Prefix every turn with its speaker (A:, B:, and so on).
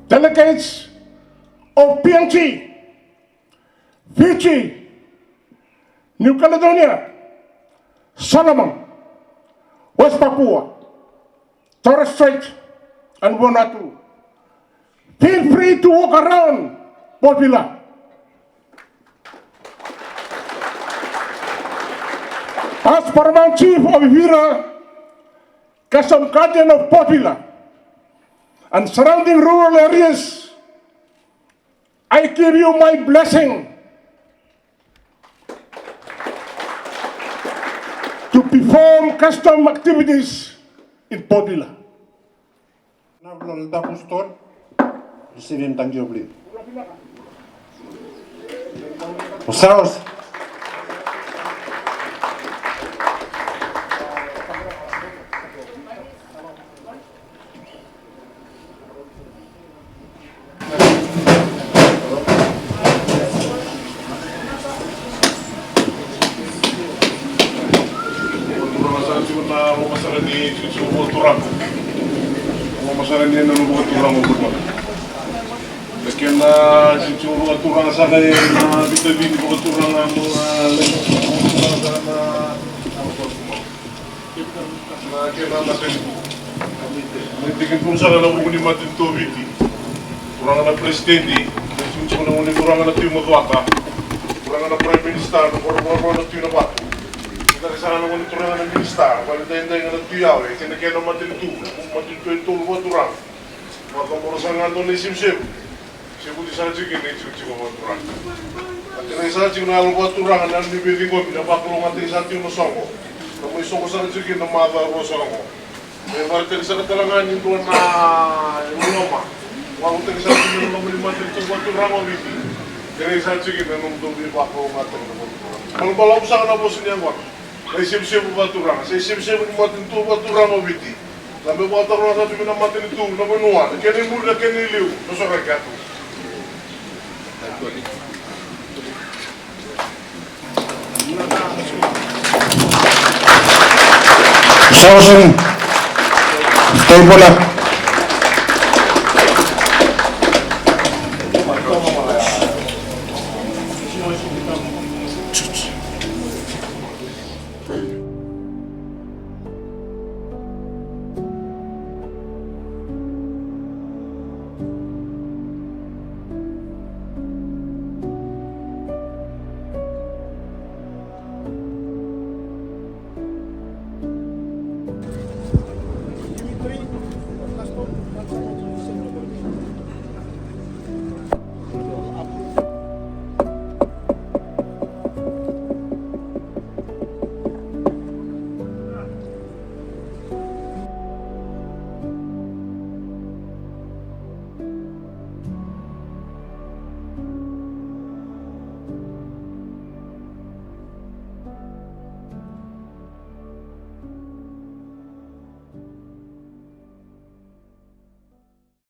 A: delegates of PNG, Fiji, New Caledonia, Solomon, West Papua, Torres Strait, and Vanuatu. Feel free to walk around Port Vila. As Paramount Chief of Ifira, Custom Guardian of Port Vila and surrounding rural areas, I give you my blessing to perform custom activities in Port Vila.
B: Recebem tangibly. Osaos.
C: Kena cicuru aturang sakai na bita-bita aturang ang na kena natin nagtigin kung saan na uli matin to biti kurang na presidente cicuru na uli kurang na tiyo madwaka kurang na prime minister kurang na tiyo na bato kita kasana na uli kurang na minister walintay-intay na tiyo yawe kena matin to aturang makamurasan nga doon na Sevusevu Sevusevu gini cicuru aturang kena isaji na alupa aturang na nibili ko pinapakulong ating isaji na songo kamu isong sa cicuru na mata ro songo may martir sa katalangan yung doon na iuloma wang uting isaji na mamalimatir ito aturang o biti kena isaji na nung doon pinapakulong ating kalau balaw sa na po sinyang wak ay Sevusevu aturang sa Sevusevu matin to aturang o biti sampai buat orang satu minum mati itu, nama nuan, kini muda kini liu, besar katu.
B: Sausen, table